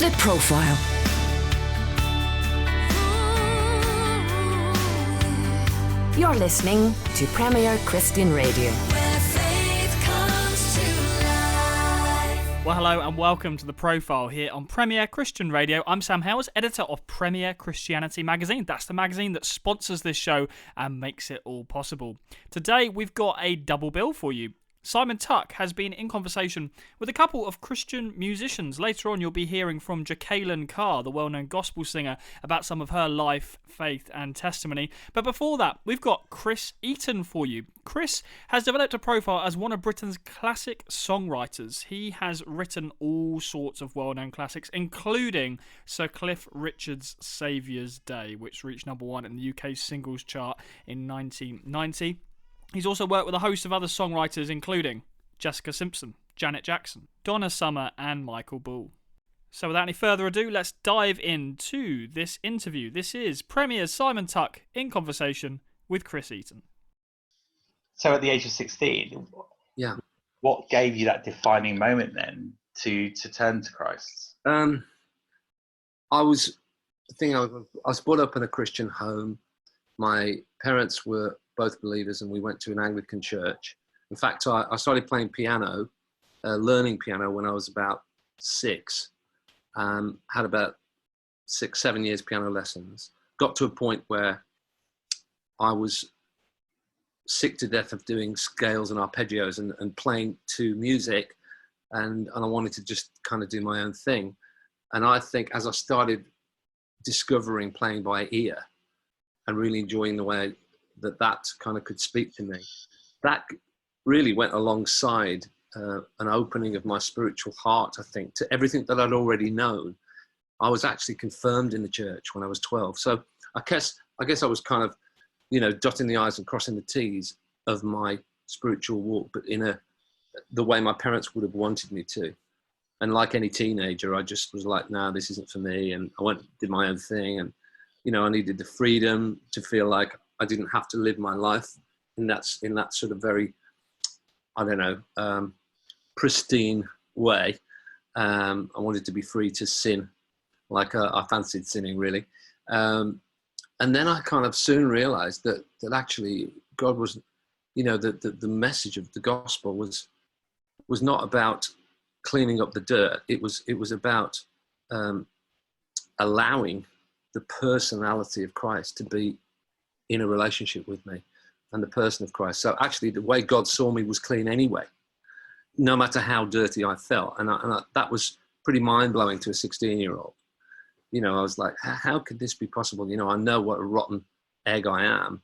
The Profile. You're listening to Premier Christian Radio. Where faith comes to life. Well, hello and welcome to The Profile here on Premier Christian Radio. I'm Sam Hales, editor of Premier Christianity magazine. That's the magazine that sponsors this show and makes it all possible. Today, we've got a double bill for you. Simon Tuck has been in conversation with a couple of Christian musicians. Later on, you'll be hearing from Jekalyn Carr, the well-known gospel singer, about some of her life, faith and testimony. But before that, we've got Chris Eaton for you. Chris has developed a profile as one of Britain's classic songwriters. He has written all sorts of well-known classics, including Sir Cliff Richard's Saviour's Day, which reached number one in the UK singles chart in 1990. He's also worked with a host of other songwriters, including Jessica Simpson, Janet Jackson, Donna Summer, and Michael Bull. So without any further ado, let's dive into this interview. This is Premier's Simon Tuck in conversation with Chris Eaton. So at the age of 16, what gave you that defining moment then to turn to Christ? I was brought up in a Christian home. My parents were both believers, and we went to an Anglican church. In fact, I started playing piano, learning piano when I was about 6. Had about 6-7 years piano lessons. Got to a point where I was sick to death of doing scales and arpeggios and playing to music, and I wanted to just kind of do my own thing. And I think as I started discovering playing by ear and really enjoying the way that kind of could speak to me, that really went alongside an opening of my spiritual heart, I think, to everything that I'd already known. I was actually confirmed in the church when I was 12. So I guess I was kind of, dotting the I's and crossing the T's of my spiritual walk, but in the way my parents would have wanted me to. And like any teenager, I just was like, no, this isn't for me. And I did my own thing. And, I needed the freedom to feel like I didn't have to live my life in that sort of very, pristine way. I wanted to be free to sin, like I fancied sinning, really. And then I kind of soon realized that actually God was, the message of the gospel was not about cleaning up the dirt. It was about allowing the personality of Christ to be in a relationship with me and the person of Christ. So actually the way God saw me was clean anyway, no matter how dirty I felt. And that was pretty mind-blowing to a 16-year-old. I was like, how could this be possible? I know what a rotten egg I am.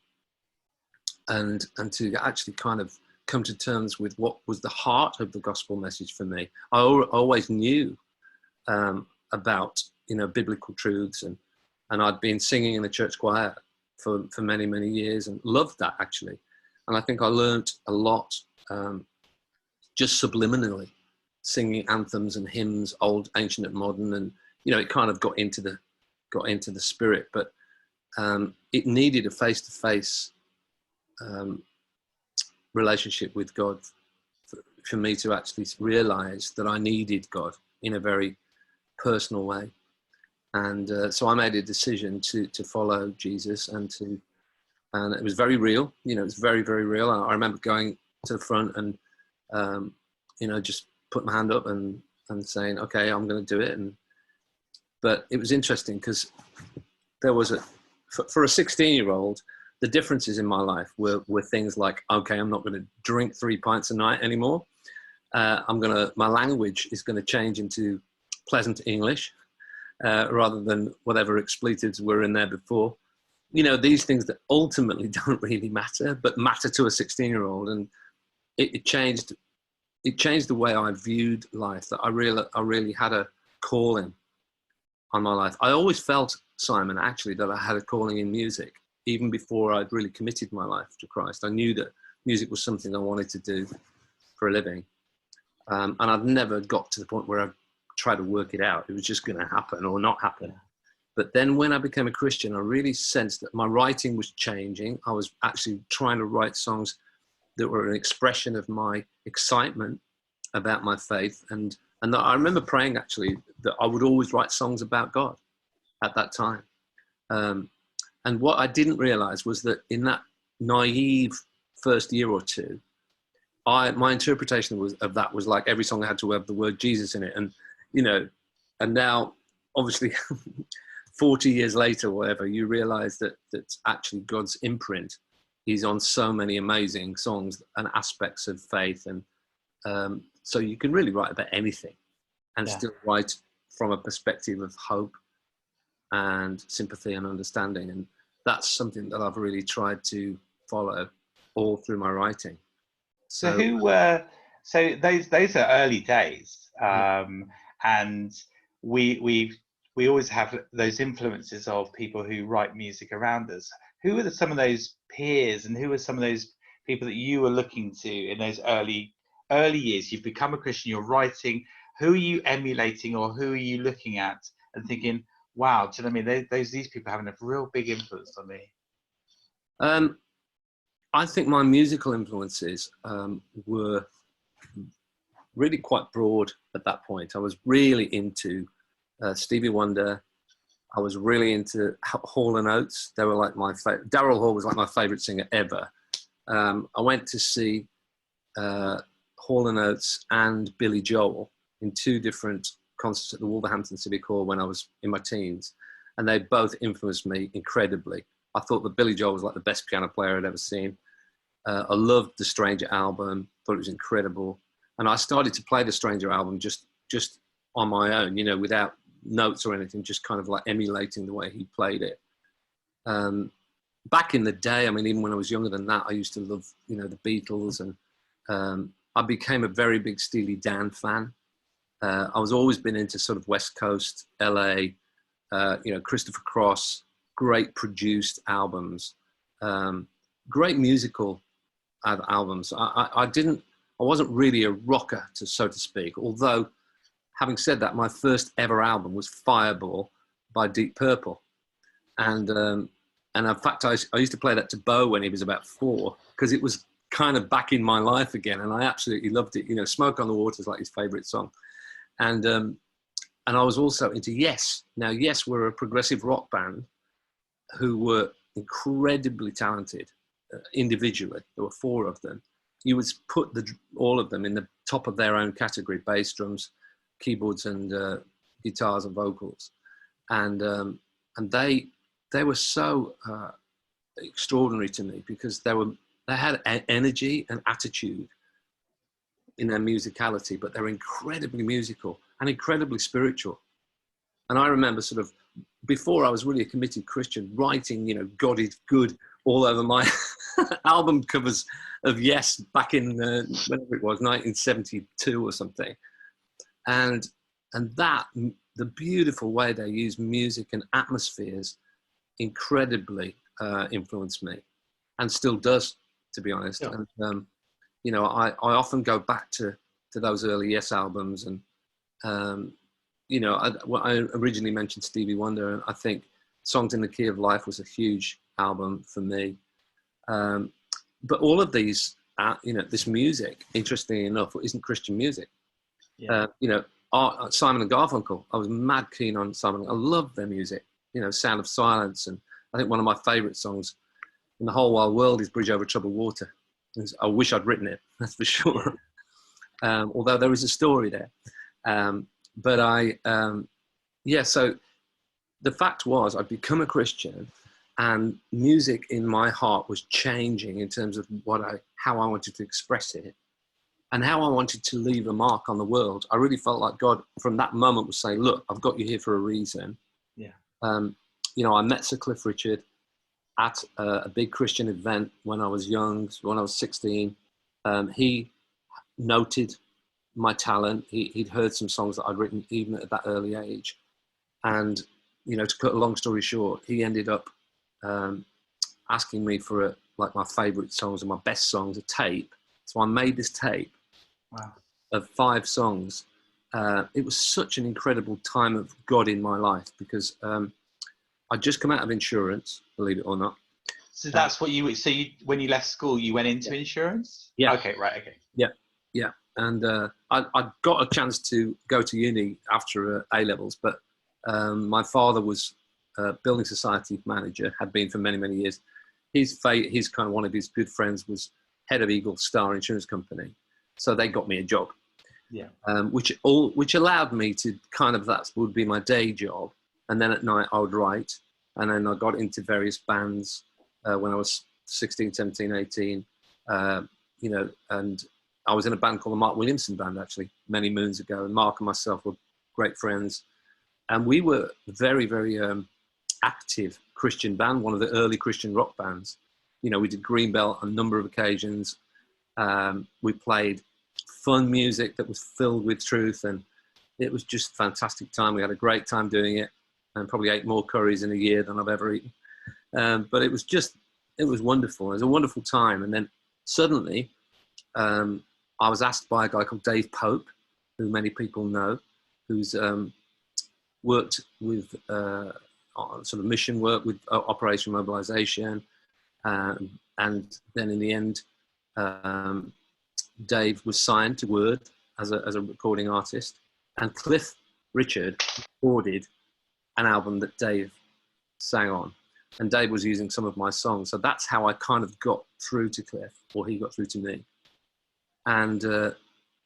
And to actually kind of come to terms with what was the heart of the gospel message for me. I always knew about, biblical truths, and I'd been singing in the church choir for many, many years and loved that, actually. And I think I learned a lot just subliminally, singing anthems and hymns, old, ancient and modern, and it kind of got into the spirit. But it needed a face-to-face relationship with God for me to actually realize that I needed God in a very personal way. And so I made a decision to follow Jesus, and it was very real. It was very, very real. I remember going to the front and just put my hand up and saying, okay, I'm going to do it. But it was interesting because there was for a 16-year-old, the differences in my life were things like, okay, I'm not going to drink 3 pints a night anymore. My language is going to change into pleasant English. Rather than whatever expletives were in there before. These things that ultimately don't really matter, but matter to a 16-year-old. And it changed the way I viewed life, that I really had a calling on my life. I always felt, Simon, actually, that I had a calling in music, even before I'd really committed my life to Christ. I knew that music was something I wanted to do for a living. And I've never got to the point where I try to work it out. It was just going to happen or not happen. But then when I became a Christian, I really sensed that my writing was changing. I was actually trying to write songs that were an expression of my excitement about my faith and And I remember praying actually that I would always write songs about God at that time. And what I didn't realize was that in that naive first year or two, my interpretation of that was like every song had to have the word Jesus in it. And, you know, and now obviously 40 years later, or whatever, you realize that actually God's imprint is on so many amazing songs and aspects of faith. And so you can really write about anything and still write from a perspective of hope and sympathy and understanding. And that's something that I've really tried to follow all through my writing. So those are early days, and we always have those influences of people who write music around us. Who are some of those peers, and who are some of those people that you were looking to in those early years? You've become a Christian, you're writing. Who are you emulating, or who are you looking at and thinking, wow, do you know what I mean? These people having a real big influence on me. I think my musical influences were really quite broad at that point. I was really into Stevie Wonder. I was really into Hall & Oates. They were like my favorite. Daryl Hall was like my favorite singer ever. I went to see Hall & Oates and Billy Joel in 2 different concerts at the Wolverhampton Civic Hall when I was in my teens, and they both influenced me incredibly. I thought that Billy Joel was like the best piano player I'd ever seen. I loved the Stranger album, thought it was incredible. And I started to play the Stranger album just on my own, you know, without notes or anything, just kind of like emulating the way he played it. Back in the day, I mean, even when I was younger than that, I used to love, you know, the Beatles, and I became a very big Steely Dan fan. I was always been into sort of West Coast, LA, you know, Christopher Cross, great produced albums, great musical albums. I wasn't really a rocker, so to speak, although having said that, my first ever album was Fireball by Deep Purple. And in fact, I used to play that to Bo when he was about 4, because it was kind of back in my life again, and I absolutely loved it. You know, Smoke on the Water is like his favorite song. And I was also into Yes. Now, Yes were a progressive rock band who were incredibly talented individually. There were 4 of them. You would put all of them in the top of their own category: bass, drums, keyboards, and guitars and vocals. And they were so extraordinary to me, because they had energy and attitude in their musicality, but they're incredibly musical and incredibly spiritual. And I remember sort of, before I was really a committed Christian, writing, you know, God is good all over my album covers of Yes back in, whenever it was, 1972 or something. And that, the beautiful way they use music and atmospheres incredibly influenced me, and still does, to be honest. Yeah. And, you know, I often go back to those early Yes albums, and, you know, I originally mentioned Stevie Wonder, and I think Songs in the Key of Life was a huge album for me. But all of these, you know, this music, interestingly enough, isn't Christian music. Yeah. You know, Simon and Garfunkel, I was mad keen on Simon. I love their music, you know, Sound of Silence. And I think one of my favorite songs in the whole wide world is Bridge Over Troubled Water. I wish I'd written it, that's for sure. Although there is a story there. So the fact was, I'd become a Christian, and music in my heart was changing in terms of how I wanted to express it and how I wanted to leave a mark on the world. I really felt like God, from that moment, was saying, look, I've got you here for a reason. Yeah. You know, I met Sir Cliff Richard at a big Christian event when I was young, when I was 16. He noted my talent. He'd heard some songs that I'd written even at that early age. And, you know, to cut a long story short, he ended up asking me for my favorite songs and my best songs, a tape. So I made this tape of 5 songs. It was such an incredible time of God in my life, because I'd just come out of insurance, believe it or not. So that's what when you left school, you went into insurance? Yeah. Okay, right, okay. Yeah, yeah. And I got a chance to go to uni after A-levels, but my father was a building society manager, had been for many, many years. His kind of one of his good friends was head of Eagle Star Insurance Company. So they got me a job, which allowed me to kind of, that would be my day job. And then at night I would write. And then I got into various bands when I was 16, 17, 18, you know, and I was in a band called the Mark Williamson Band, actually, many moons ago. And Mark and myself were great friends. And we were very, very active Christian band, one of the early Christian rock bands. You know, we did Greenbelt on a number of occasions. We played fun music that was filled with truth. And it was just a fantastic time. We had a great time doing it, and probably ate more curries in a year than I've ever eaten. But it was wonderful. It was a wonderful time. And then suddenly, I was asked by a guy called Dave Pope, who many people know, who's worked with sort of mission work with Operation Mobilization. And then in the end, Dave was signed to Word as a recording artist. And Cliff Richard recorded an album that Dave sang on. And Dave was using some of my songs. So that's how I kind of got through to Cliff, or he got through to me. And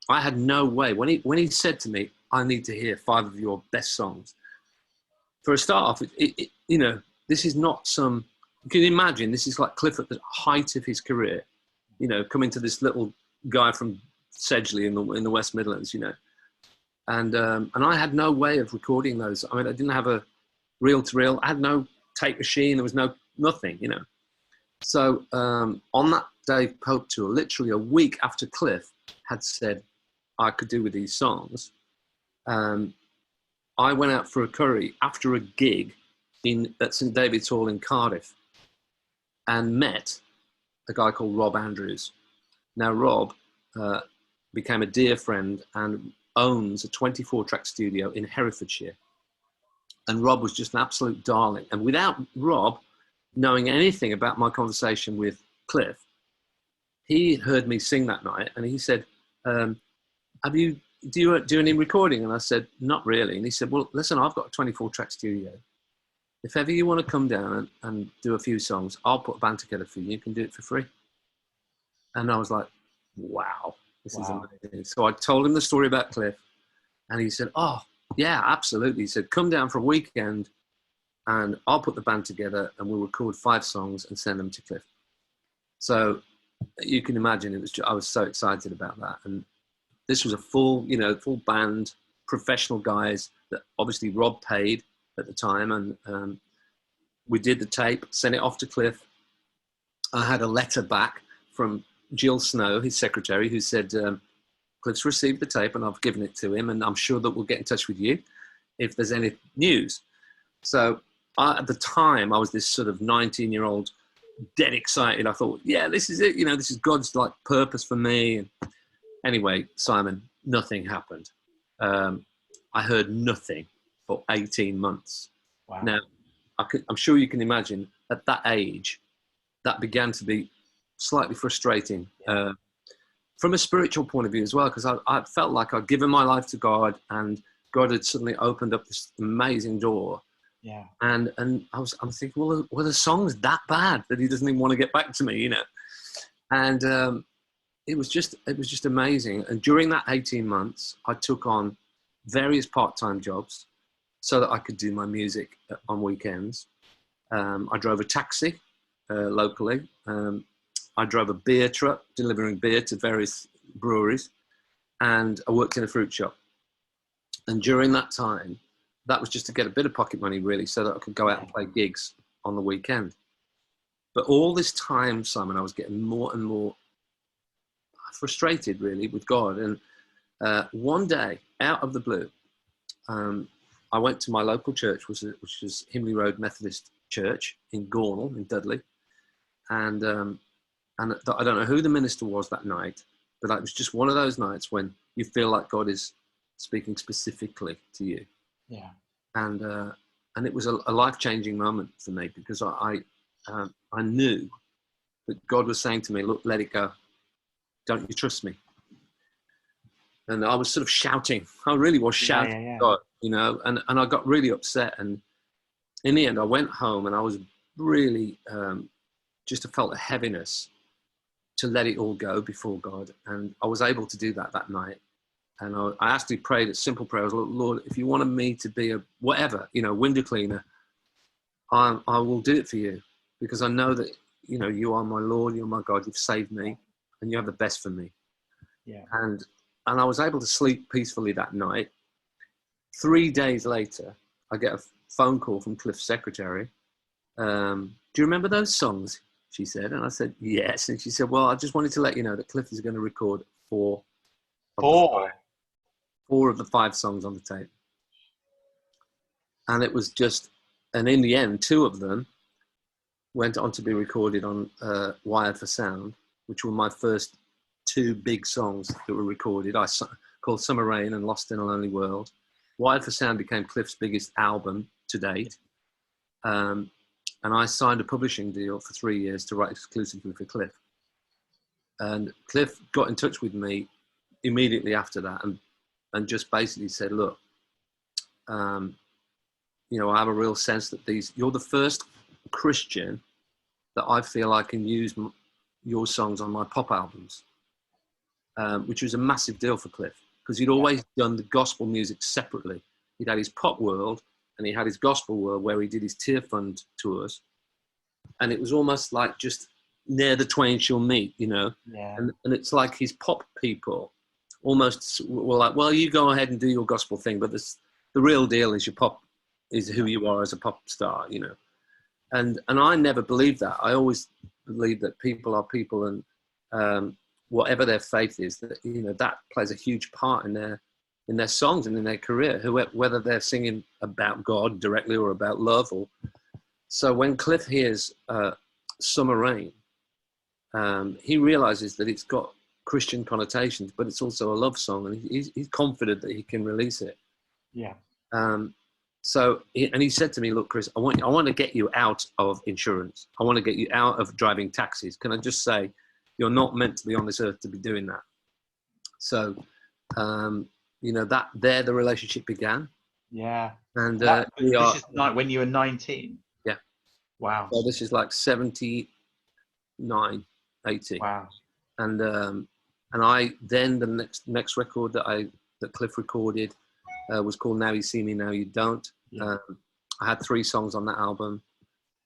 I had no way. When he said to me, I need to hear 5 of your best songs. For a start off, you know, this is not some, you can imagine, this is like Cliff at the height of his career, you know, coming to this little guy from Sedgley in the West Midlands, you know. And I had no way of recording those. I mean, I didn't have a reel-to-reel. I had no tape machine. There was nothing, you know. So on that Dave Pope tour, literally a week after Cliff had said I could do with these songs, I went out for a curry after a gig at St David's Hall in Cardiff and met a guy called Rob Andrews. Now, Rob became a dear friend and owns a 24-track studio in Herefordshire. And Rob was just an absolute darling. And without Rob knowing anything about my conversation with Cliff, he heard me sing that night and he said, do you do any recording? And I said, not really. And he said, well, listen, I've got a 24-track studio. If ever you want to come down and do a few songs, I'll put a band together for you. You can do it for free. And I was like, wow, this is amazing. So I told him the story about Cliff and he said, oh, yeah, absolutely. He said, come down for a weekend and I'll put the band together and we'll record 5 songs and send them to Cliff. So you can imagine I was so excited about that. And this was a full band, professional guys that obviously Rob paid at the time. And we did the tape, sent it off to Cliff. I had a letter back from Jill Snow, his secretary, who said, Cliff's received the tape and I've given it to him and I'm sure that we'll get in touch with you if there's any news. So at the time, I was this sort of 19-year-old, dead excited. I thought, yeah, this is it. You know, this is God's like purpose for me. And anyway, Simon, nothing happened. I heard nothing for 18 months. Wow. Now, I'm sure you can imagine at that age, that began to be slightly frustrating. From a spiritual point of view as well, because I felt like I'd given my life to God and God had suddenly opened up this amazing door. Yeah. And I'm thinking, well, were the songs that bad that he doesn't even want to get back to me, you know? And it was just amazing. And during that 18 months, I took on various part-time jobs so that I could do my music on weekends. I drove a taxi locally. I drove a beer truck delivering beer to various breweries, and I worked in a fruit shop. And during that time, that was just to get a bit of pocket money, really, so that I could go out and play gigs on the weekend. But all this time, Simon, I was getting more and more frustrated, really, with God. And one day, out of the blue, I went to my local church, which is Himley Road Methodist Church in Gornal, in Dudley. And I don't know who the minister was that night, but it was just one of those nights when you feel like God is speaking specifically to you. Yeah. And it was a life-changing moment for me because I knew that God was saying to me, look, let it go. Don't you trust me? And I was sort of shouting. I really was shouting at God, you know, and I got really upset. And in the end, I went home and I was really just felt a heaviness to let it all go before God. And I was able to do that night. And I actually prayed a simple prayer. I was like, Lord, if you wanted me to be a whatever, you know, window cleaner, I will do it for you, because I know that, you know, you are my Lord, you're my God, you've saved me, and you have the best for me. Yeah. And I was able to sleep peacefully that night. 3 days later, I get a phone call from Cliff's secretary. Do you remember those songs? She said. And I said, yes. And she said, well, I just wanted to let you know that Cliff is going to record four of the 5 songs on the tape. And it was just, and in the end, 2 of them went on to be recorded on Wired for Sound, which were my first 2 big songs that were recorded. Called Summer Rain and Lost in a Lonely World. Wired for Sound became Cliff's biggest album to date. And I signed a publishing deal for 3 years to write exclusively for Cliff. And Cliff got in touch with me immediately after that and just basically said, look, you know, I have a real sense that you're the first Christian that I feel I can use your songs on my pop albums, which was a massive deal for Cliff, because he'd always done the gospel music separately. He'd had his pop world and he had his gospel world where he did his Tear Fund tours. And it was almost like just near the twain shall meet, you know. Yeah. And it's like his pop people almost were like, well, you go ahead and do your gospel thing, but the real deal is your pop, is who you are as a pop star, you know. And I never believed that. I always believed that people are people, and whatever their faith is, that, you know, that plays a huge part in their songs and in their career, whether they're singing about God directly or about love. So when Cliff hears Summer Rain, he realizes that it's got Christian connotations, but it's also a love song, and he's confident that he can release it. Yeah. So he said to me, look, Chris, I want to get you out of insurance. I want to get you out of driving taxis. Can I just say, you're not meant to be on this earth to be doing that. So, you know, the relationship began. Yeah. And this is when you were 19. Yeah. Wow. So this is like 79, 80. Wow. And I then the next record that Cliff recorded was called Now You See Me, Now You Don't. Yeah. I had 3 songs on that album,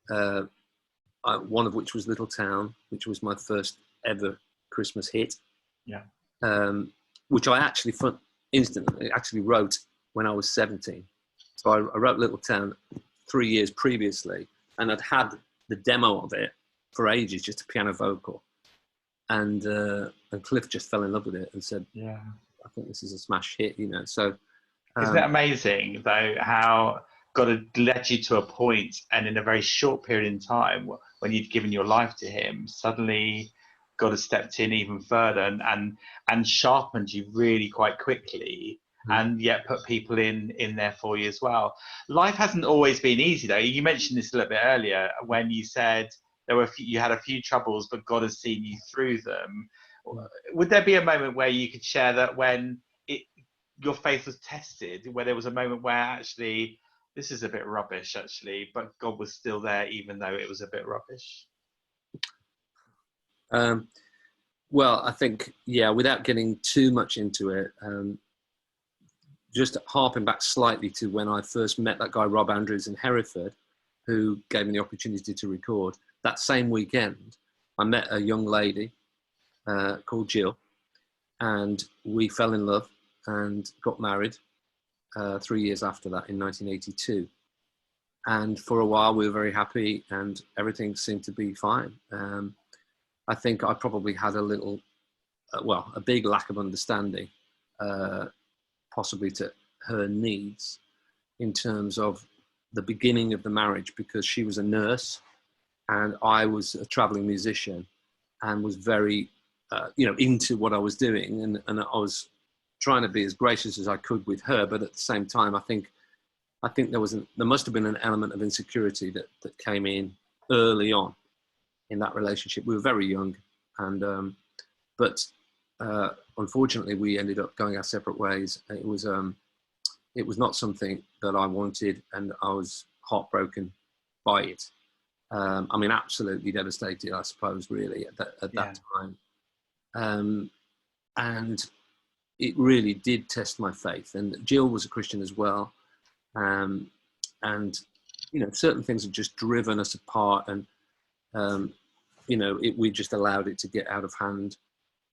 one of which was Little Town, which was my first ever Christmas hit. Yeah. Which I actually instantly wrote when I was 17. So I wrote Little Town 3 years previously, and I'd had the demo of it for ages, just a piano vocal. And Cliff just fell in love with it and said, yeah, I think this is a smash hit, you know. So isn't it amazing though how God had led you to a point, and in a very short period in time, when you'd given your life to him, suddenly God has stepped in even further and sharpened you really quite quickly, and yet put people in there for you as well. Life hasn't always been easy though. You mentioned this a little bit earlier when you said you had a few troubles, but God has seen you through them. Would there be a moment where you could share that when your faith was tested, where there was a moment where actually this is a bit rubbish actually, but God was still there even though it was a bit rubbish? Well, I think, yeah, without getting too much into it, just harping back slightly to when I first met that guy, Rob Andrews in Hereford, who gave me the opportunity to record. That same weekend, I met a young lady called Jill, and we fell in love and got married 3 years after that in 1982. And for a while we were very happy and everything seemed to be fine. I think I probably had a big lack of understanding, possibly to her needs in terms of the beginning of the marriage, because she was a nurse and I was a traveling musician and was very, into what I was doing. And I was trying to be as gracious as I could with her. But at the same time, I think there must have been an element of insecurity that came in early on in that relationship. We were very young, and but unfortunately, we ended up going our separate ways. It was not something that I wanted, and I was heartbroken by it. I mean, absolutely devastated, I suppose, really, at that time. And it really did test my faith. And Jill was a Christian as well. And, you know, certain things have just driven us apart. And, you know, we just allowed it to get out of hand.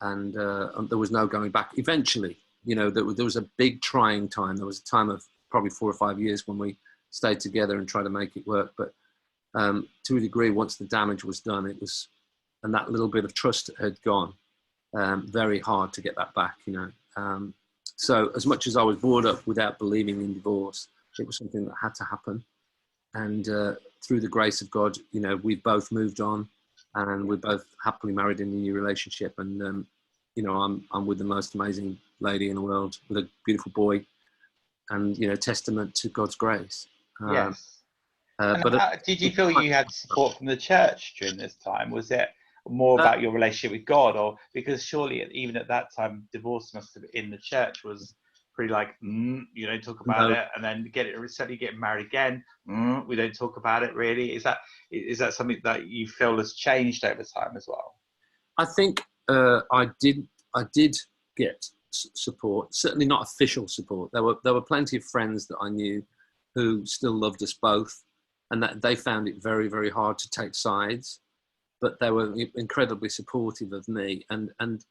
And there was no going back. Eventually, you know, there was a big trying time. There was a time of probably 4 or 5 years when we stayed together and tried to make it work. But to a degree, once the damage was done, and that little bit of trust had gone, very hard to get that back, you know. So as much as I was brought up without believing in divorce, it was something that had to happen. And through the grace of God, you know, we've both moved on, and we're both happily married in a new relationship. And, you know, I'm with the most amazing lady in the world, with a beautiful boy, and, you know, testament to God's grace. Yes. Did you feel you had support from the church during this time? Was it more about your relationship with God, or because surely even at that time, divorce must have in the church was pretty like, you don't talk about it, and then suddenly getting married again, we don't talk about it really. Is that something that you feel has changed over time as well? I think I did get support, certainly not official support. There were plenty of friends that I knew who still loved us both, and that they found it very, very hard to take sides, but they were incredibly supportive of me. And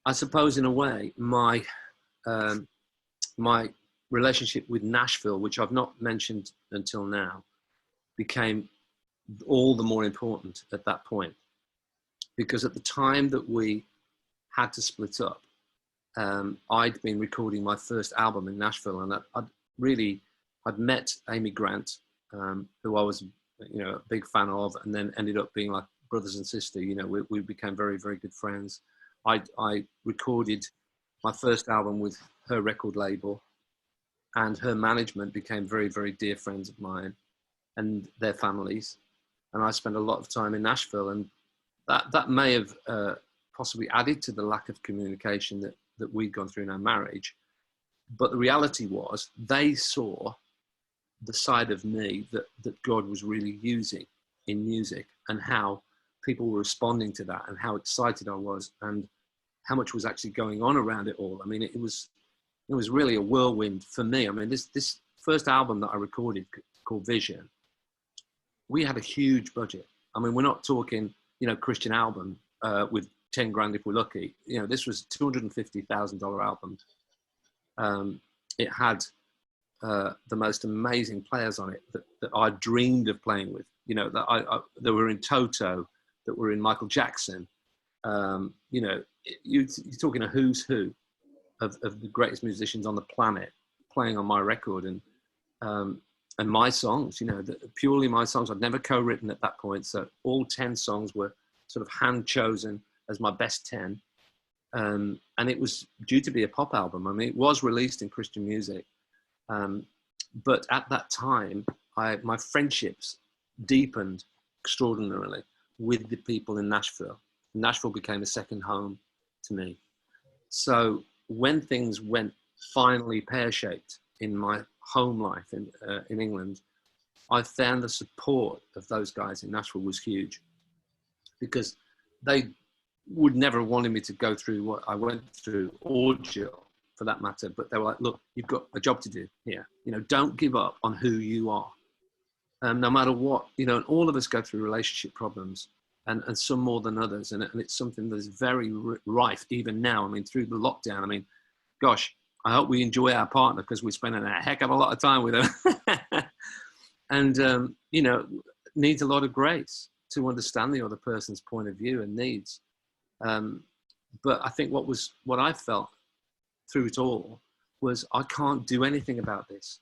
I suppose in a way, my relationship with Nashville, which I've not mentioned until now, became all the more important at that point, because at the time that we had to split up, I'd been recording my first album in Nashville, and I'd met Amy Grant, who I was, you know, a big fan of, and then ended up being like brothers and sisters. You know, we became very, very good friends. I recorded my first album with her record label, and her management became very, very dear friends of mine and their families. And I spent a lot of time in Nashville, and that may have possibly added to the lack of communication that we'd gone through in our marriage. But the reality was, they saw the side of me that God was really using in music, and how people were responding to that, and how excited I was, and how much was actually going on around it all. I mean, it was really a whirlwind for me. I mean, this first album that I recorded, called Vision, we had a huge budget. I mean, we're not talking, you know, Christian album with 10 grand if we're lucky. You know, this was $250,000 album. It had the most amazing players on it that I dreamed of playing with. You know, that were in Toto, that were in Michael Jackson. You know, you're talking a who's who of the greatest musicians on the planet playing on my record, and my songs. You know, purely my songs. I'd never co-written at that point, so all 10 songs were sort of hand chosen as my best 10. And it was due to be a pop album. I mean, it was released in Christian music. But at that time, my friendships deepened extraordinarily with the people in Nashville. Nashville became a second home to me. So when things went finally pear-shaped in my home life in England, I found the support of those guys in Nashville was huge, because they would never have wanted me to go through what I went through, or Jill, for that matter. But they were like, look, you've got a job to do here. You know, don't give up on who you are. No matter what, you know, and all of us go through relationship problems, and some more than others. And it's something that is very rife even now. I mean, through the lockdown, I mean, gosh, I hope we enjoy our partner, because we're spending a heck of a lot of time with her. And, you know, needs a lot of grace to understand the other person's point of view and needs. But I think what I felt through it all was, I can't do anything about this.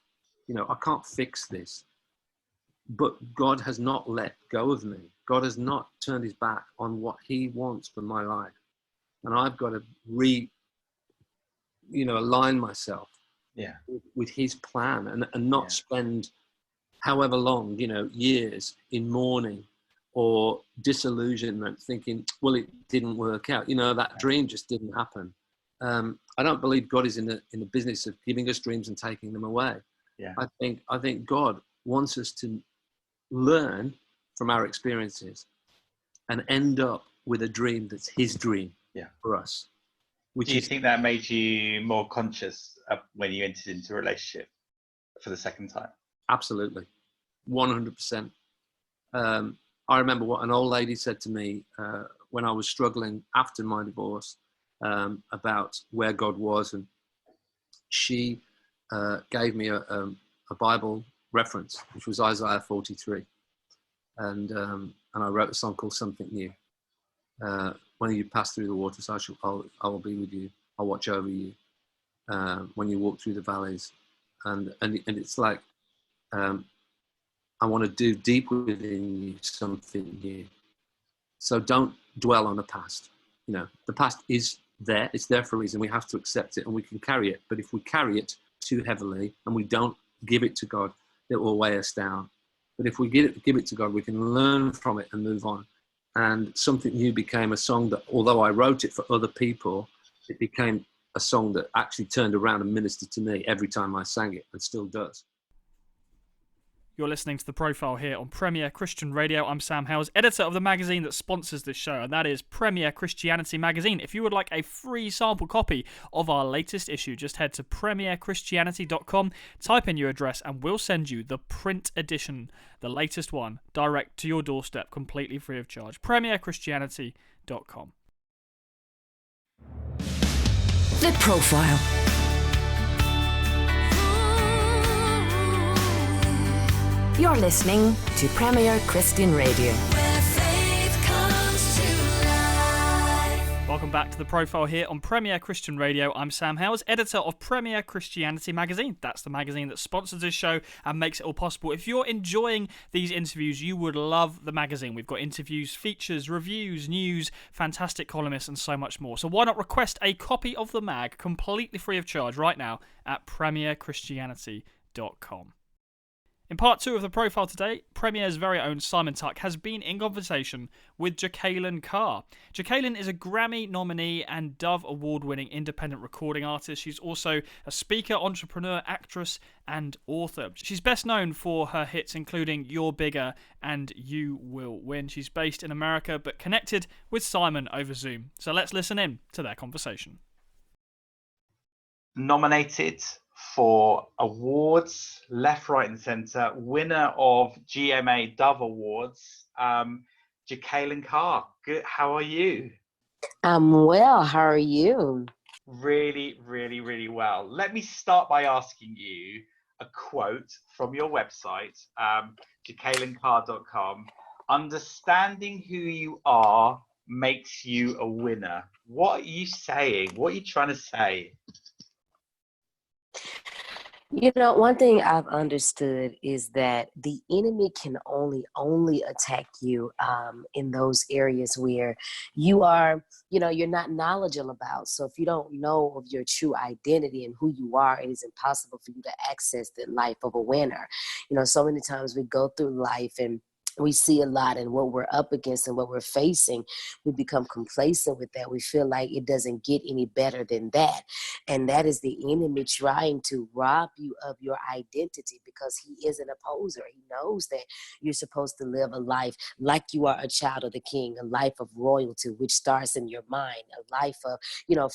You know, I can't fix this. But God has not let go of me. God has not turned his back on what he wants for my life. And I've got to align myself with his plan, and not spend however long, you know, years in mourning or disillusionment, thinking, well, it didn't work out. That dream just didn't happen. I don't believe God is in the business of giving us dreams and taking them away. Yeah. I think God wants us to learn from our experiences and end up with a dream that's his dream for us. Do you think that made you more conscious when you entered into a relationship for the second time? Absolutely. 100%. I remember what an old lady said to me when I was struggling after my divorce about where God was, and she gave me a Bible reference, which was Isaiah 43, and I wrote a song called Something New. When you pass through the waters, I will be with you. I'll watch over you. When you walk through the valleys, and it's like I want to do deep within you something new. So don't dwell on the past. The past is there. It's there for a reason. We have to accept it and we can carry it. But if we carry it too heavily and we don't give it to God, it will weigh us down. But if we give it to God, we can learn from it and move on. And Something New became a song that, although I wrote it for other people, it became a song that actually turned around and ministered to me every time I sang it, and still does. You're listening to The Profile here on Premier Christian Radio. I'm Sam Hales, editor of the magazine that sponsors this show, and that is Premier Christianity Magazine. If you would like a free sample copy of our latest issue, just head to premierchristianity.com, type in your address, and we'll send you the print edition, the latest one, direct to your doorstep, completely free of charge. premierchristianity.com. The Profile. You're listening to Premier Christian Radio. Where faith comes to life. Welcome back to The Profile here on Premier Christian Radio. I'm Sam Hales, editor of Premier Christianity Magazine. That's the magazine that sponsors this show and makes it all possible. If you're enjoying these interviews, you would love the magazine. We've got interviews, features, reviews, news, fantastic columnists, and so much more. So why not request a copy of the mag completely free of charge right now at premierchristianity.com. In part 2 of The Profile today, Premier's very own Simon Tuck has been in conversation with Jekalyn Carr. Jekalyn is a Grammy nominee and Dove Award-winning independent recording artist. She's also a speaker, entrepreneur, actress, and author. She's best known for her hits including You're Bigger and You Will Win. She's based in America but connected with Simon over Zoom. So let's listen in to their conversation. Nominated for awards left, right and centre, winner of GMA Dove Awards, Jekalyn Carr. Good. How are you? I'm well. How are you? Really, really, really well. Let me start by asking you a quote from your website, jekalyncarr.com. Understanding who you are makes you a winner. What are you saying? What are you trying to say? One thing I've understood is that the enemy can only attack you in those areas where you are, you're not knowledgeable about. So if you don't know of your true identity and who you are, it is impossible for you to access the life of a winner. So many times we go through life and we see a lot, and what we're up against and what we're facing, we become complacent with that. We feel like it doesn't get any better than that. And that is the enemy trying to rob you of your identity, because he is an opposer. He knows that you're supposed to live a life like you are a child of the King, a life of royalty, which starts in your mind, a life of,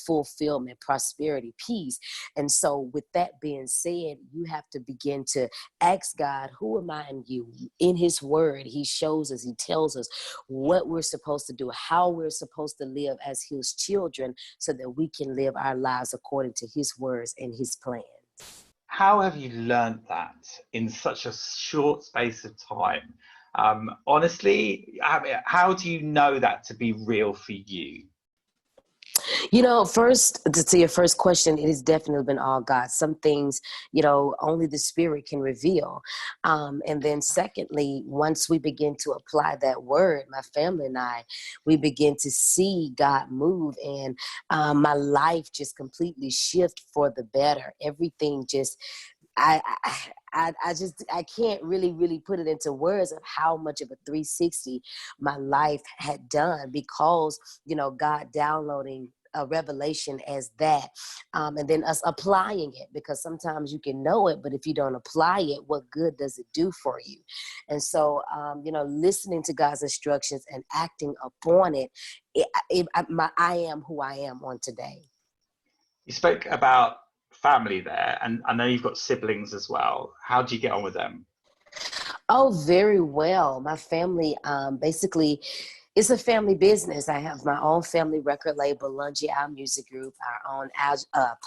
fulfillment, prosperity, peace. And so with that being said, you have to begin to ask God, who am I in you? In his word, he shows us, he tells us what we're supposed to do, how we're supposed to live as his children, so that we can live our lives according to his words and his plans. How have you learned that in such a short space of time? Honestly, how do you know that to be real for you? First, to your first question, it has definitely been all God. Some things, only the Spirit can reveal. And then secondly, once we begin to apply that word, my family and I, we begin to see God move, and my life just completely shift for the better. Everything just I can't really put it into words of how much of a 360 my life had done, because, God downloading a revelation as that, and then us applying it, because sometimes you can know it, but if you don't apply it, what good does it do for you? And so, listening to God's instructions and acting upon it, I am who I am on today. You spoke about family there, and I know you've got siblings as well. How do you get on with them? Oh, very well. My family, basically, it's a family business. I have my own family record label, Lungy Al Music Group, our own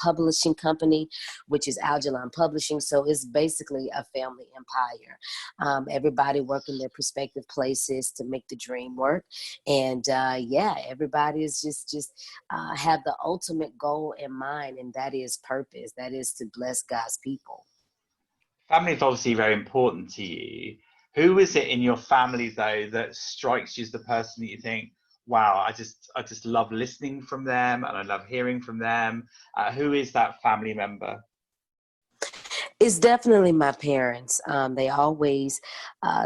publishing company, which is Algalon Publishing. So it's basically a family empire. Everybody working their prospective places to make the dream work. And everybody is just have the ultimate goal in mind, and that is purpose. That is to bless God's people. Family is obviously very important to you. Who is it in your family, though, that strikes you as the person that you think, wow, I just love listening from them and I love hearing from them? Who is that family member? It's definitely my parents. They always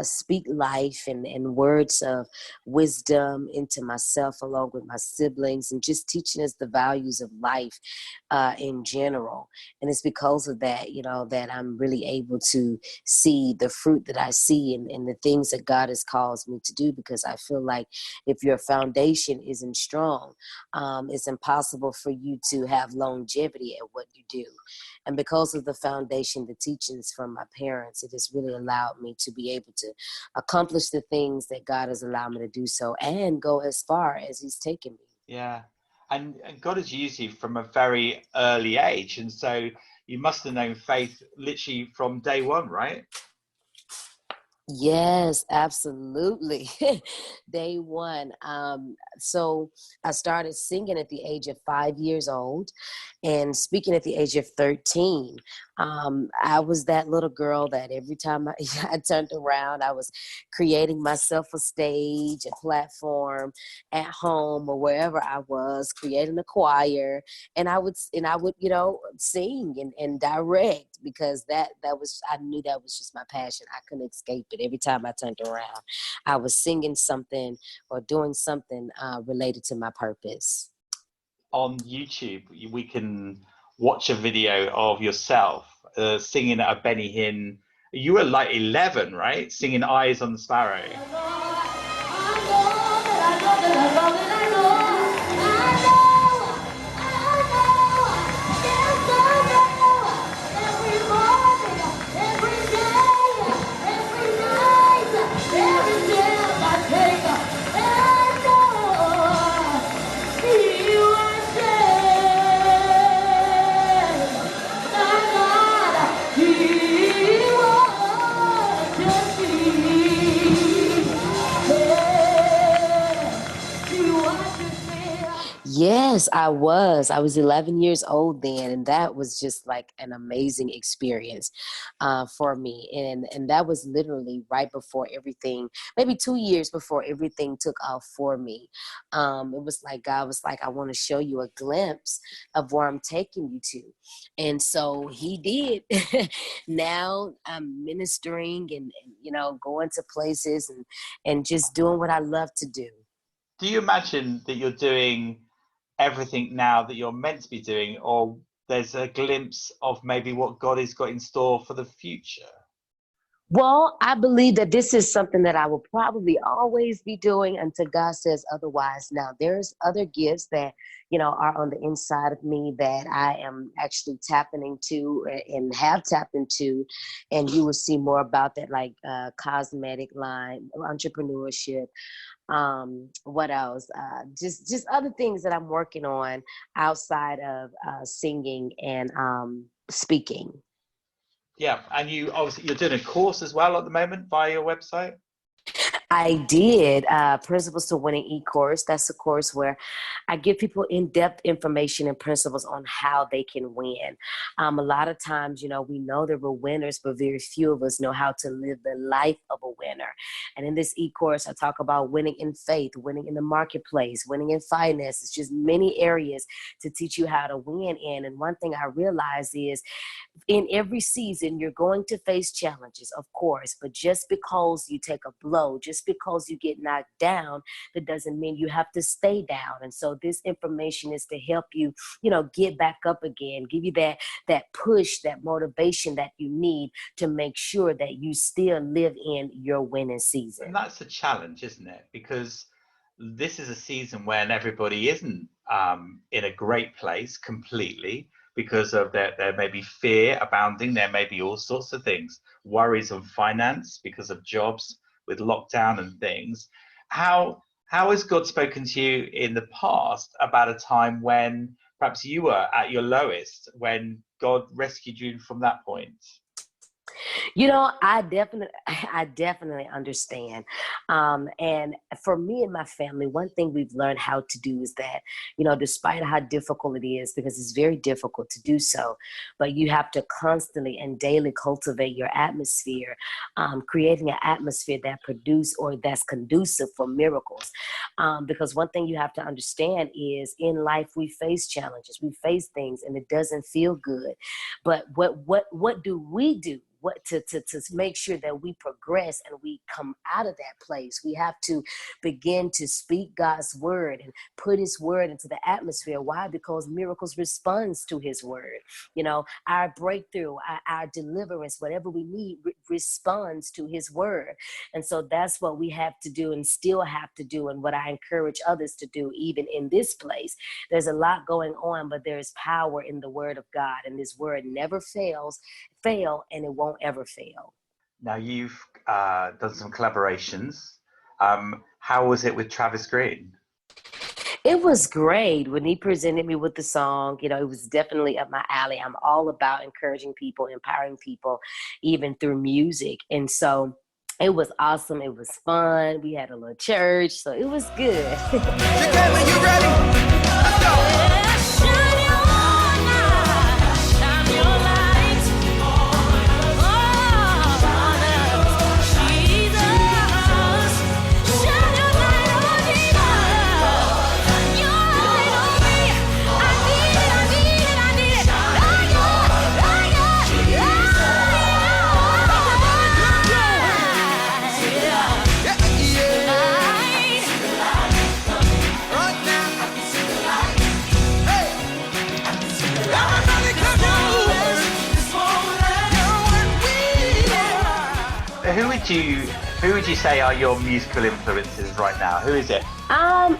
speak life and words of wisdom into myself, along with my siblings, and just teaching us the values of life in general. And it's because of that, that I'm really able to see the fruit that I see and the things that God has caused me to do, because I feel like if your foundation isn't strong, it's impossible for you to have longevity at what you do. And because of the foundation, the teachings from my parents, it has really allowed me to be able to accomplish the things that God has allowed me to do so, and go as far as He's taken me. Yeah. And God has used you from a very early age. And so you must have known faith literally from day one, right? Yes, absolutely. Day one. So I started singing at the age of 5 years old and speaking at the age of 13. I was that little girl that every time I turned around, I was creating myself a stage, a platform at home or wherever I was, creating a choir, and I would sing and direct, because I knew that was just my passion. I couldn't escape it. Every time I turned around, I was singing something or doing something related to my purpose. On YouTube, we can watch a video of yourself singing at a Benny Hinn. You were like 11, right? Singing Eyes on the Sparrow. Yes, I was. I was 11 years old then, and that was just like an amazing experience for me. And that was literally right before everything, maybe 2 years before everything took off for me. It was like God was like, I want to show you a glimpse of where I'm taking you to. And so He did. Now I'm ministering and going to places and just doing what I love to do. Do you imagine that you're doing everything now that you're meant to be doing, or there's a glimpse of maybe what God has got in store for the future? Well, I believe that this is something that I will probably always be doing until God says otherwise. Now, there's other gifts that, are on the inside of me that I am actually tapping into and have tapped into. And you will see more about that, like cosmetic line, entrepreneurship. What else? Just other things that I'm working on outside of singing and speaking. Yeah, and you're doing a course as well at the moment via your website. I did Principles to Winning e-course. That's a course where I give people in-depth information and principles on how they can win. A lot of times, we know that we're winners, but very few of us know how to live the life of a winner. And in this e-course, I talk about winning in faith, winning in the marketplace, winning in finances, just many areas to teach you how to win in. And one thing I realize is in every season, you're going to face challenges, of course, but just because you take a blow, just because you get knocked down, that doesn't mean you have to stay down. And so this information is to help you, get back up again, give you that push, that motivation that you need to make sure that you still live in your winning season. And that's a challenge, isn't it? Because this is a season when everybody isn't in a great place completely, because of there may be fear abounding, there may be all sorts of things, worries of finance because of jobs with lockdown and things. How has God spoken to you in the past about a time when perhaps you were at your lowest, when God rescued you from that point? I definitely understand. And for me and my family, one thing we've learned how to do is that, despite how difficult it is, because it's very difficult to do so, but you have to constantly and daily cultivate your atmosphere, creating an atmosphere that's conducive for miracles. Because one thing you have to understand is in life, we face challenges, we face things, and it doesn't feel good. But what do we do? To make sure that we progress and we come out of that place? We have to begin to speak God's word and put his word into the atmosphere. Why? Because miracles responds to his word. Our breakthrough, our deliverance, whatever we need responds to his word. And so that's what we have to do and still have to do, and what I encourage others to do even in this place. There's a lot going on, but there is power in the word of God, and this word never fail, and it won't ever fail. Now you've done some collaborations. How was it with Travis Green? It was great when he presented me with the song. It was definitely up my alley. I'm all about encouraging people, empowering people, even through music. And so it was awesome. It was fun. We had a little church, so it was good. Jekalyn, you ready? Let's go. Shine your light, shine your light on us, Jesus. Shine your light on Jesus. Your light on me. I need it. Right now. Everybody come on. Who would you say are your musical influences right now? Who is it?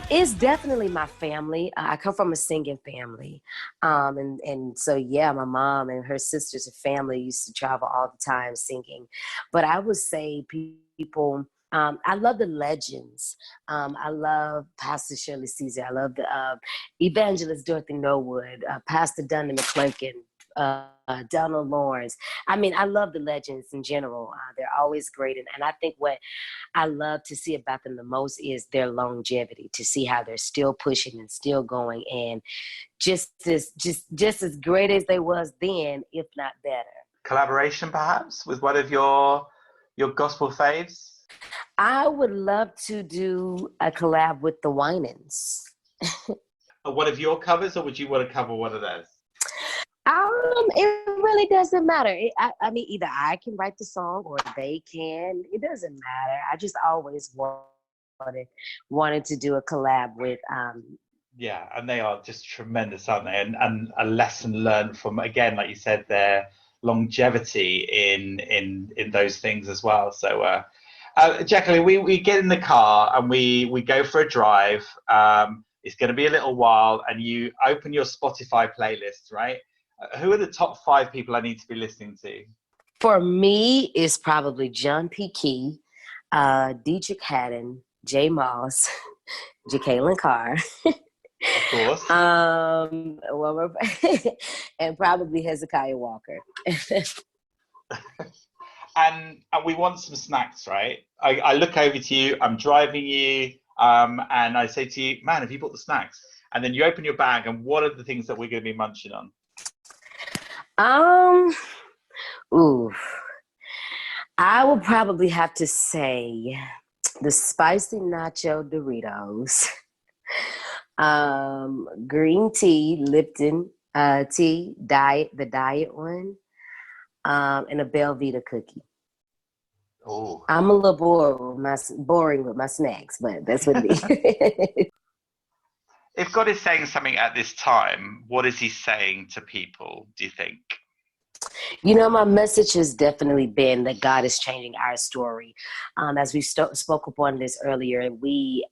It's definitely my family. I come from a singing family. And so, my mom and her sisters and family used to travel all the time singing. But I would say people, I love the legends. I love Pastor Shirley Caesar. I love the evangelist Dorothy Norwood, Pastor Duncan McClinkin, Donald Lawrence. I mean, I love the legends in general. They're always great. And I think what I love to see about them the most is their longevity, to see how they're still pushing and still going, and just as great as they was then, if not better. Collaboration perhaps with one of your gospel faves? I would love to do a collab with the Winans. One of your covers, or would you want to cover one of theirs? It really doesn't matter. I mean, either I can write the song or they can. It doesn't matter. I just always wanted to do a collab with. Yeah, and they are just tremendous, aren't they? And a lesson learned from, again, like you said, their longevity in those things as well. So, Jekalyn, we get in the car and we go for a drive. It's going to be a little while, and you open your Spotify playlist, right? Who are the top 5 people I need to be listening to? For me, it's probably John P. Key, Dietrich Haddon, Jay Moss, Jekalyn Carr. Of course. And probably Hezekiah Walker. And we want some snacks, right? I look over to you, I'm driving you, and I say to you, man, have you bought the snacks? And then you open your bag, and what are the things that we're going to be munching on? I would probably have to say the spicy nacho Doritos, green tea, Lipton tea, the diet one, and a Belvita cookie. Oh. I'm a little boring with my snacks, but that's what it is. If God is saying something at this time, what is he saying to people, do you think? You know, my message has definitely been that God is changing our story. As we spoke upon this earlier, we're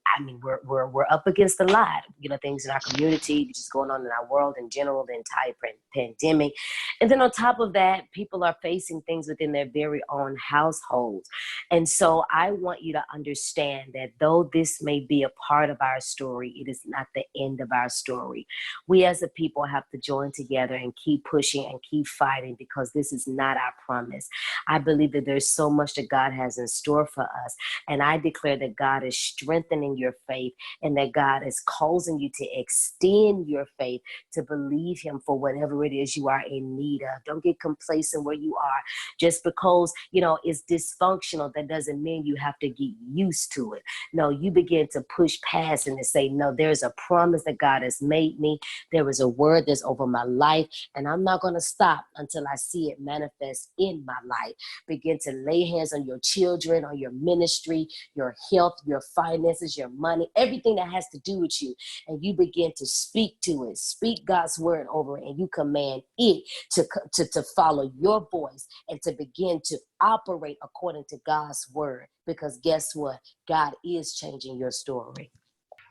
up against a lot. You know, things in our community, which is going on in our world in general, the entire pandemic, and then on top of that, people are facing things within their very own households. And so, I want you to understand that though this may be a part of our story, it is not the end of our story. We as a people have to join together and keep pushing and keep fighting, because this is not our promise. I believe that there's so much that God has in store for us. And I declare that God is strengthening your faith, and that God is causing you to extend your faith to believe him for whatever it is you are in need of. Don't get complacent where you are. Just because, it's dysfunctional, that doesn't mean you have to get used to it. No, you begin to push past and to say, no, there's a promise that God has made me. There is a word that's over my life, and I'm not going to stop until I see it manifest in my life. Begin to lay hands on your children, on your ministry, your health, your finances, your money, everything that has to do with you. And you begin to speak to it, speak God's word over it, and you command it to follow your voice and to begin to operate according to God's word. Because guess what? God is changing your story.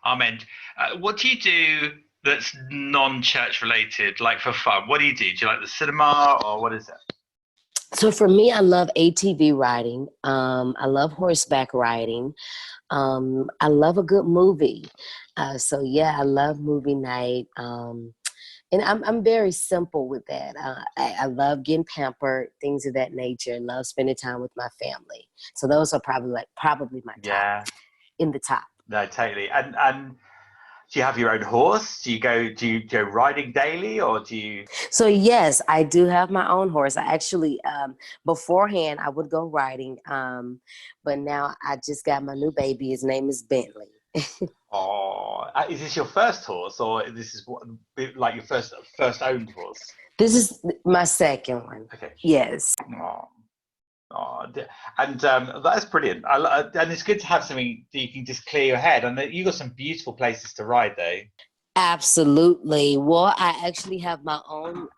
Amen. What do you do that's non-church related, like for fun? What do you do? Do you like the cinema, or what is it? So for me, I love ATV riding. I love horseback riding. I love a good movie. So yeah, I love movie night. And I'm very simple with that. I love getting pampered, things of that nature. Love spending time with my family. So those are probably my top, in the top. No, totally. And do you have your own horse? Do you go riding daily, or do you? So yes, I do have my own horse. I actually, beforehand, I would go riding, but now I just got my new baby. His name is Bentley. Oh, is this your first horse, or this is like your first owned horse? This is my second one. Okay. Yes. Oh, and that's brilliant. And it's good to have something that you can just clear your head. And you've got some beautiful places to ride, though. Absolutely. Well, I actually have my own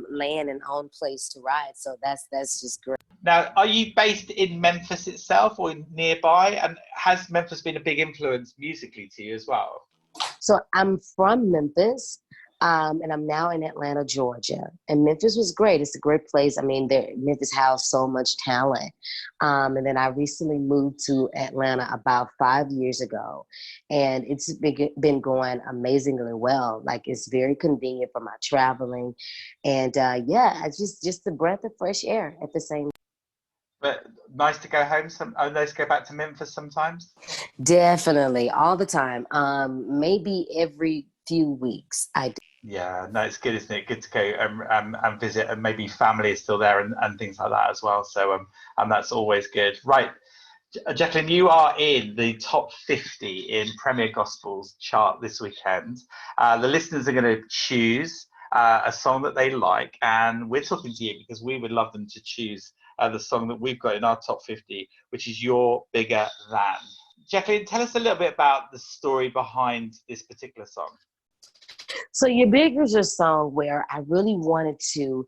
land and own place to ride, so that's just great. Now, are you based in Memphis itself or nearby? And has Memphis been a big influence musically to you as well? So I'm from Memphis. And I'm now in Atlanta, Georgia. And Memphis was great. It's a great place. I mean, Memphis has so much talent. And then I recently moved to Atlanta about 5 years ago. And it's been going amazingly well. Like, it's very convenient for my traveling. And it's just a breath of fresh air at the same time. But nice to go home. Nice to go back to Memphis sometimes. Definitely, all the time. Maybe every few weeks I do. Yeah, no, it's good, isn't it? Good to go and visit, and maybe family is still there and things like that as well. So and that's always good. Right, Jekalyn, you are in the top 50 in Premier Gospels chart this weekend. The listeners are going to choose a song that they like, and we're talking to you because we would love them to choose the song that we've got in our top 50, which is You're Bigger Than. Jekalyn, tell us a little bit about the story behind this particular song. So You're Bigger is a song where I really wanted to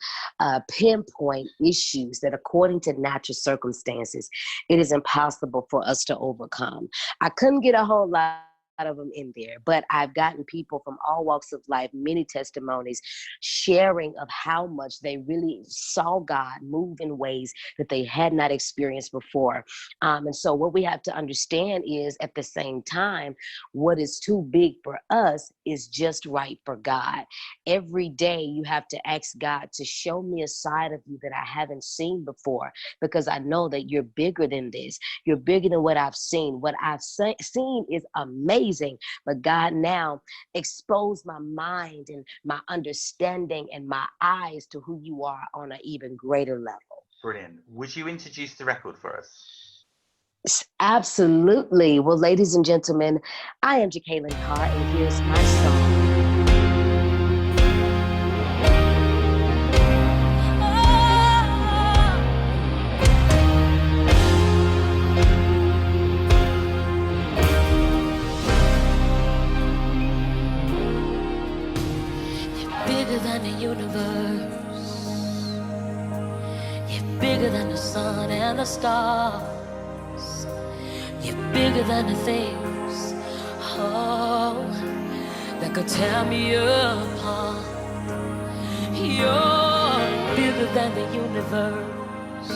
pinpoint issues that, according to natural circumstances, it is impossible for us to overcome. I couldn't get a whole lot of them in there, but I've gotten people from all walks of life, many testimonies, sharing of how much they really saw God move in ways that they had not experienced before. And so what we have to understand is, at the same time, what is too big for us is just right for God. Every day you have to ask God to show me a side of you that I haven't seen before, because I know that you're bigger than this. You're bigger than what I've seen. What I've seen is amazing. But God, now expose my mind and my understanding and my eyes to who you are on an even greater level. Brilliant. Would you introduce the record for us? Absolutely. Well, ladies and gentlemen, I am Jekalyn Carr, and here's my song. Bigger than the universe. You're bigger than the sun and the stars. You're bigger than the things, oh, that could tear me apart. You're bigger than the universe.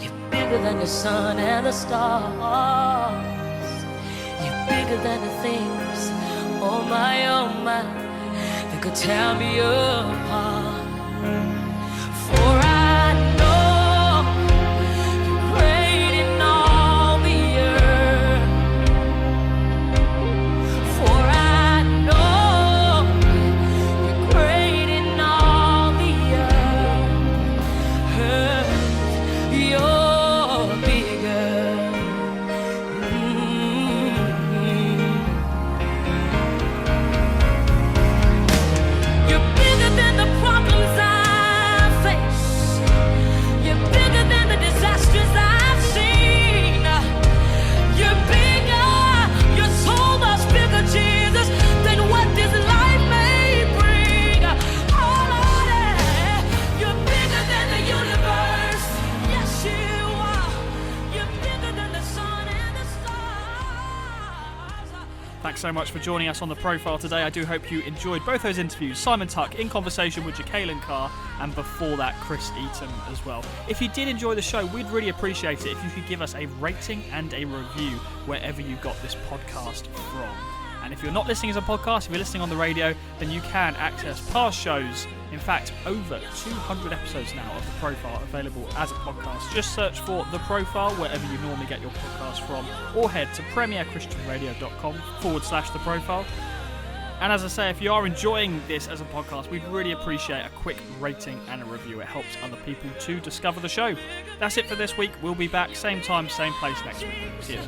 You're bigger than the sun and the stars. You're bigger than the things, oh my, that could tear me apart. For I know you're great in all the earth. For I know you're great in all the earth. You're bigger. You're bigger than the problems I face. You're bigger than the disasters I've seen. You're bigger. You're so much bigger, Jesus, than what this life may bring. Oh, Lord, you're bigger than the universe. Yes, you are. You're bigger than the sun and the stars. Thanks so much for joining us on The Profile today. I do hope you enjoyed both those interviews. Simon Tuck in conversation with Jekalyn Carr, and before that, Chris Eaton as well. If you did enjoy the show, we'd really appreciate it if you could give us a rating and a review wherever you got this podcast from. And if you're not listening as a podcast, if you're listening on the radio, then you can access past shows. In fact, over 200 episodes now of The Profile available as a podcast. Just search for The Profile wherever you normally get your podcast from, or head to premierchristianradio.com/The Profile. And as I say, if you are enjoying this as a podcast, we'd really appreciate a quick rating and a review. It helps other people to discover the show. That's it for this week. We'll be back same time, same place next week. Cheers.